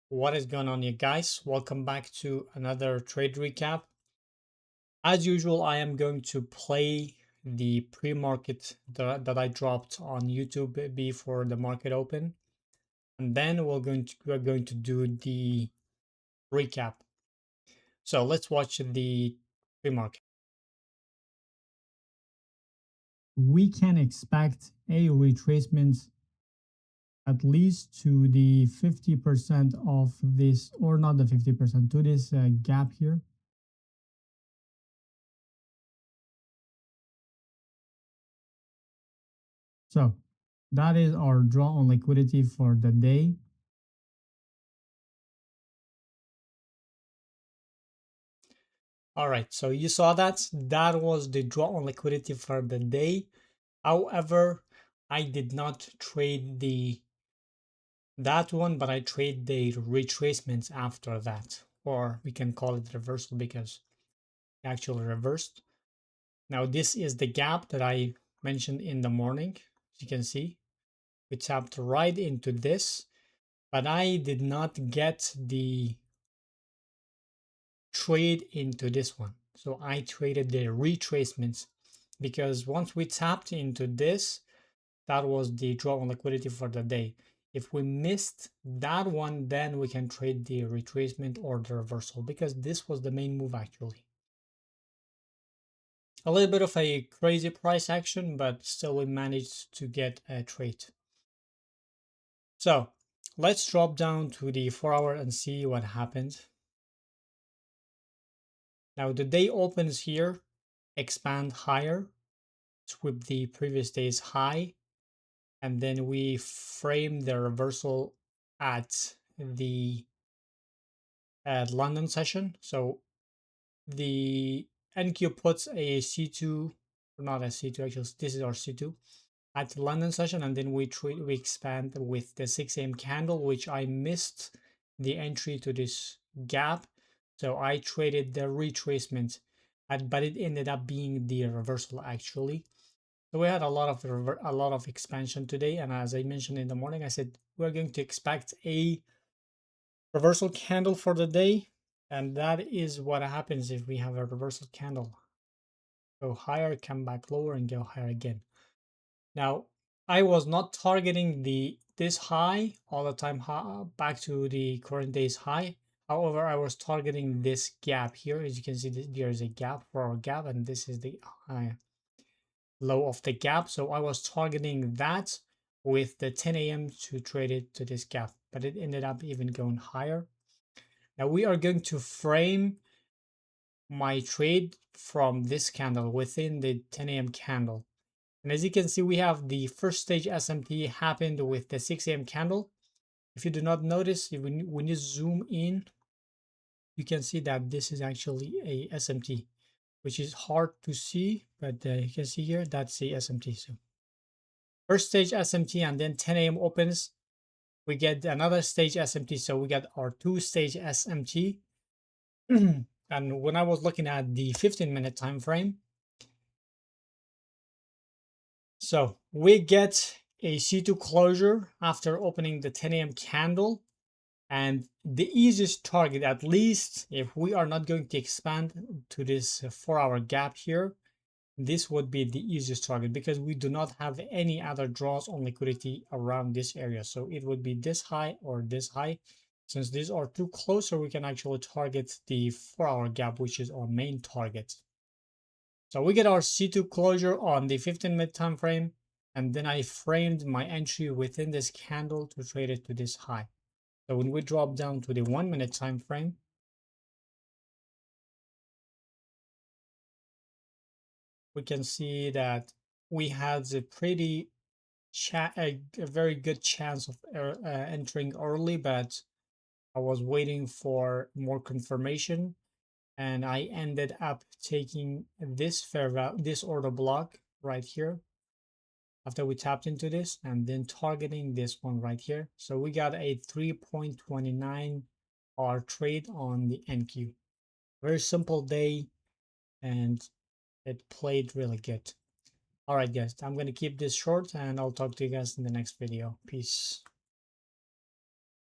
What is going on, you guys? Welcome back to another trade recap. As usual, I am going to play the pre-market that I dropped on YouTube before the market open, and then we're going to do the recap. So let's watch the pre-market. We can expect a retracement at least to the 50% of this, or not the 50%, to this gap here. So that is our draw on liquidity for the day. All right, so you saw that was the draw on liquidity for the day. However, I did not trade that one, but I trade the retracements after that, or we can call it reversal because it actually reversed. Now this is the gap that I mentioned in the morning. As you can see, we tapped right into this, but I did not get the trade into this one. So I traded the retracements because once we tapped into this, that was the draw on liquidity for the day. If we missed that one, then we can trade the retracement or the reversal because this was the main move actually. A little bit of a crazy price action, but still we managed to get a trade. So let's drop down to the 4-hour and see what happened. Now the day opens here, expand higher, sweep the previous day's high, and then we frame the reversal at the London session. So the NQ puts a C2, not a C2 actually, this is our C2 at the London session, and then we expand with the 6 a.m. candle, which I missed the entry to this gap. So I traded the retracement, but it ended up being the reversal actually. So we had a lot of expansion today, and as I mentioned in the morning, I said we're going to expect a reversal candle for the day, and that is what happens if we have a reversal candle. Go higher, come back lower, and go higher again. Now, I was not targeting this high all the time back to the current day's high. However, I was targeting this gap here. As you can see, there is a gap for our gap, and this is the low of the gap. So I was targeting that with the 10 a.m. to trade it to this gap, but it ended up even going higher. Now we are going to frame my trade from this candle within the 10 a.m. candle. And as you can see, we have the first stage SMT happened with the 6 a.m. candle. If you do not notice, when you zoom in, you can see that this is actually a SMT, which is hard to see, but you can see here, that's the SMT. So first stage SMT, and then 10 a.m. opens, we get another stage SMT. So we got our two-stage SMT. And when I was looking at the 15-minute time frame, so we get a C2 closure after opening the 10 a.m. candle. And the easiest target, at least if we are not going to expand to this 4-hour gap here, this would be the easiest target because we do not have any other draws on liquidity around this area. So it would be this high or this high. Since these are too closer, we can actually target the 4-hour gap, which is our main target. So we get our C2 closure on the 15-minute time frame, and then I framed my entry within this candle to trade it to this high. So when we drop down to the 1-minute time frame, we can see that we had a very good chance of entering early, but I was waiting for more confirmation, and I ended up taking this order block right here after we tapped into this, and then targeting this one right here. So we got a 3.29 R trade on the NQ. Very simple day, and it played really good. All right, guys, I'm going to keep this short, and I'll talk to you guys in the next video. Peace.